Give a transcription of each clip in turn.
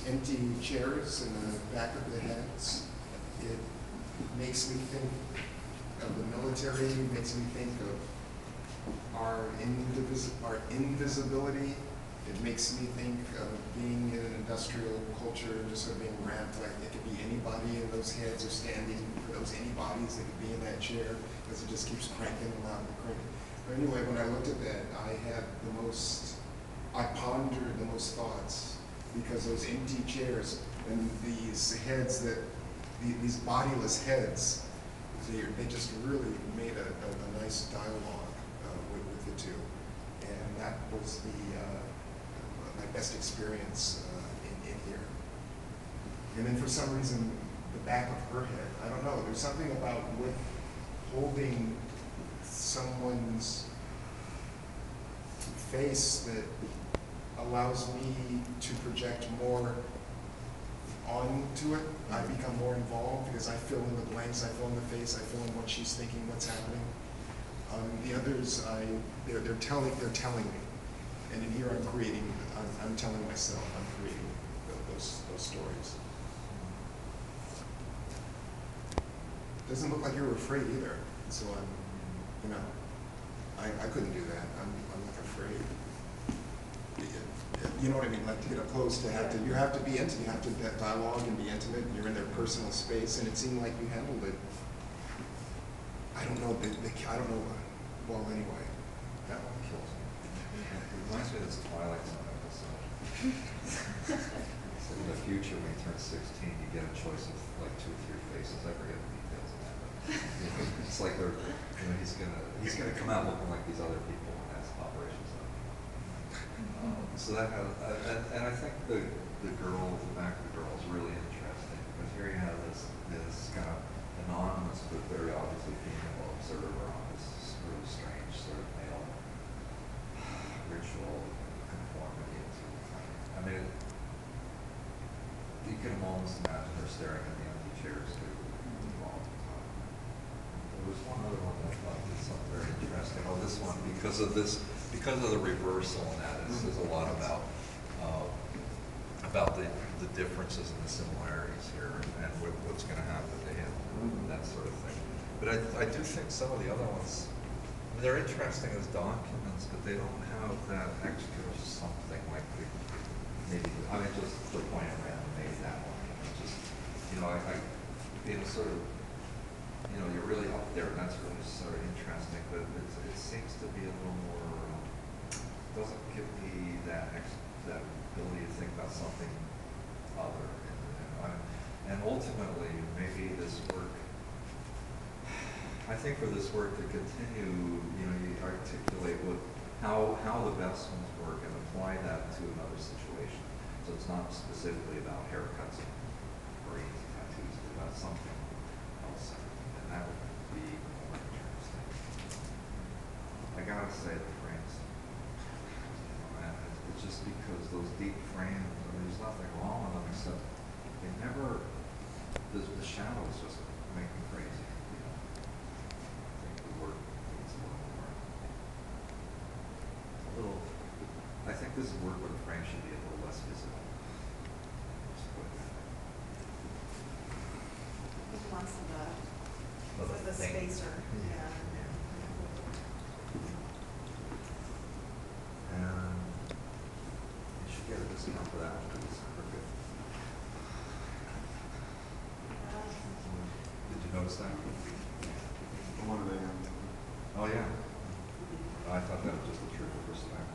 empty chairs in the back of the heads. It makes me think of the military, makes me think of our invisibility. It makes me think of being in an industrial culture, just sort of being wrapped, like it could be anybody in those heads or standing for those anybodies that could be in that chair, because it just keeps cranking them out and cranking. But anyway, when I looked at that, I pondered the most thoughts, because those empty chairs and these heads these bodiless heads, they just really made a nice dialogue with the two. And that was my best experience in here. And then for some reason, the back of her head, I don't know, there's something about holding someone's face that allows me to project more onto it. I become more involved because I fill in the blanks, I fill in the face, I fill in what she's thinking, what's happening. The others, they're telling me, and in here I'm telling myself, I'm creating those stories. Doesn't look like you were afraid either, so I couldn't do that. I'm not afraid. You know what I mean? Like to get up close, you have to be intimate. You have to dialogue and be intimate. You're in their personal space, and it seemed like you handled it. I don't know. I don't know. Well, anyway, that one kills me. It reminds me of this Twilight Zone episode. So in the future, when you turn 16, you get a choice of like 2 or 3 faces. I forget the details of that, but it's like he's gonna come out looking like these other people, and that's Operation Zone. So that has, and I think the back of the girl is really interesting, because here you have this kind of anonymous but very obviously female observer on this really strange sort of male ritual conformity and sort of thing. I mean, you can almost imagine her staring at the empty chairs too all the time. There was one other one that I thought was something very interesting. Oh, this one, because of the reversal in that, there's a lot about the differences and the similarities here, and what's going to happen to him, and that sort of thing. But I do think some of the other ones, they're interesting as documents, but they don't have that extra something like maybe, I mean, just the point of random made that one. Just, sort of, you're really up there, and that's really sort of interesting, but it seems to be a little more, doesn't give me that ability to think about something other. And ultimately, maybe this work, I think for this work to continue, you articulate how the best ones work and apply that to another situation. So it's not specifically about haircuts or easy tattoos, but about something else. And that would be more interesting. I gotta say the frames. It's just because those deep frames, there's nothing wrong with them except they never, the shadows just make me crazy. I think the work needs a little more. I think this is work where the frame should be a little less visible. Less of the spacer. Yeah. And you should get a discount for that one because it's super good. Did you notice that? Oh yeah. I thought that was just a trick of respect.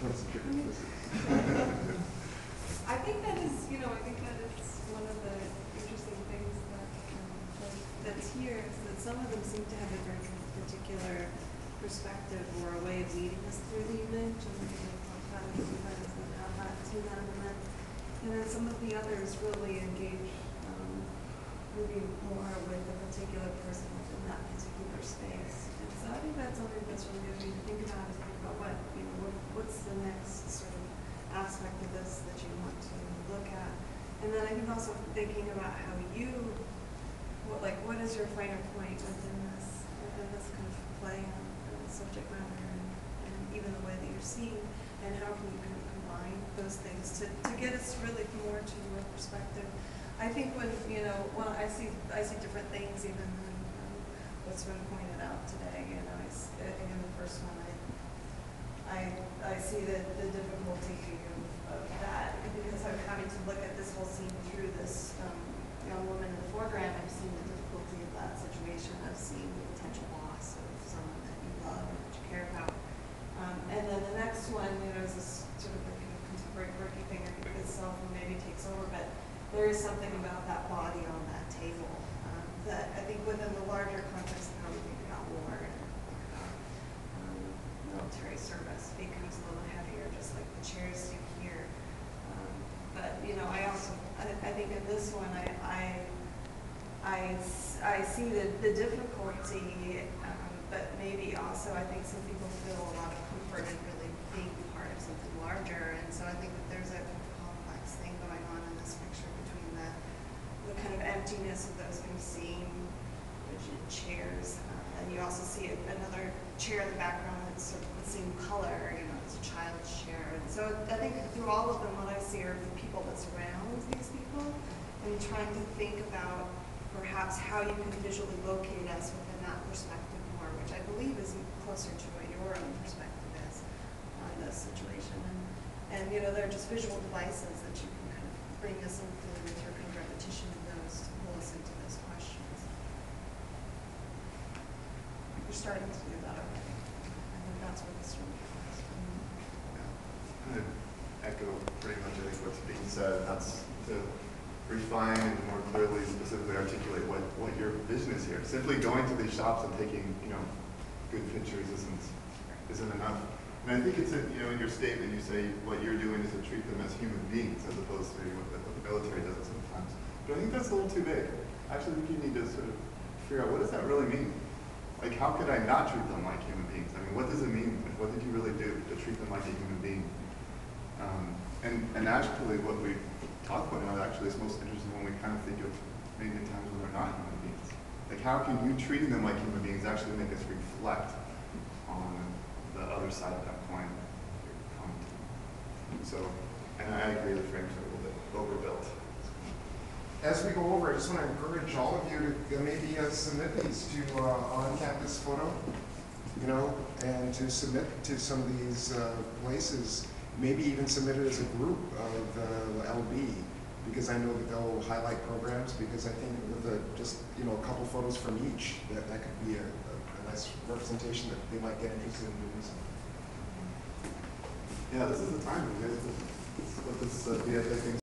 That's a trick of respect. I think that is one of the interesting things that's here, is that some of them seem to have a very particular perspective or a way of leading us through the image, and sometimes we have that to them, and then some of the others really engage maybe more with a particular person within that particular space. And so I think that's something that's really good to think about, is think about what's the next sort of aspect of this that you want to look at. And then I think also thinking about how what is your finer point within this kind of play on the subject matter, and even the way that you're seeing, and how can you kind of combine those things to get us really more to your perspective. I think when, you know, when I see different things even than what's been pointed out today. You know, I think in the first one, I see the difficulty of that because I'm having to look at this whole scene through this young woman in the foreground. I've seen the difficulty of that situation of seeing the potential loss of someone that you love or that you care about. And then the next one, you know, is this sort of like a contemporary quirky thing. I think this cell phone maybe takes over, but there is something about that body on that table that I think within the larger context of how we think about war and military service becomes a little heavier, just like the chairs do here. But you know, I think in this one, I see the difficulty, but maybe also I think some people feel a lot of comfort in really being part of something larger, and so I think that there's a complex thing going on in this picture between the kind of emptiness of those kind of same rigid chairs, and you also see another chair in the background that's sort of the same color, you know, it's a child's chair, and so I think through all of them, what I see are the people that surround these people, and trying to think about perhaps how you can visually locate us within that perspective more, which I believe is closer to what your own perspective is on this situation. And you know, they're just visual devices that you can kind of bring us into with your kind of repetition of those to pull us into those questions. You're starting to do that already. I think that's where the story comes from. Yeah. I echo pretty much, I think, what's being said. That's to refine and more clearly, specifically articulate what your vision is here. Simply going to these shops and taking, you know, good pictures isn't enough. And I think it's in your statement, you say what you're doing is to treat them as human beings as opposed to what the military does it sometimes. But I think that's a little too big. Actually, I think you need to sort of figure out, what does that really mean? Like, how could I not treat them like human beings? I mean, what does it mean? What did you really do to treat them like a human being? And actually, what we talk about now actually is most interesting when we kind of think of maybe the times when they're not human beings. Like, how can you treating them like human beings actually make us reflect on the other side of that coin you're coming to? So, and I agree the frames are a little bit overbuilt. As we go over, I just want to encourage all of you to maybe submit these to on-campus photo, you know, and to submit to some of these places. Maybe even submit it as a group of LB, because I know that they'll highlight programs, because I think with just, you know, a couple photos from each, that could be a nice representation that they might get interested in doing something. Yeah, this is the time. Let's let this BFA thing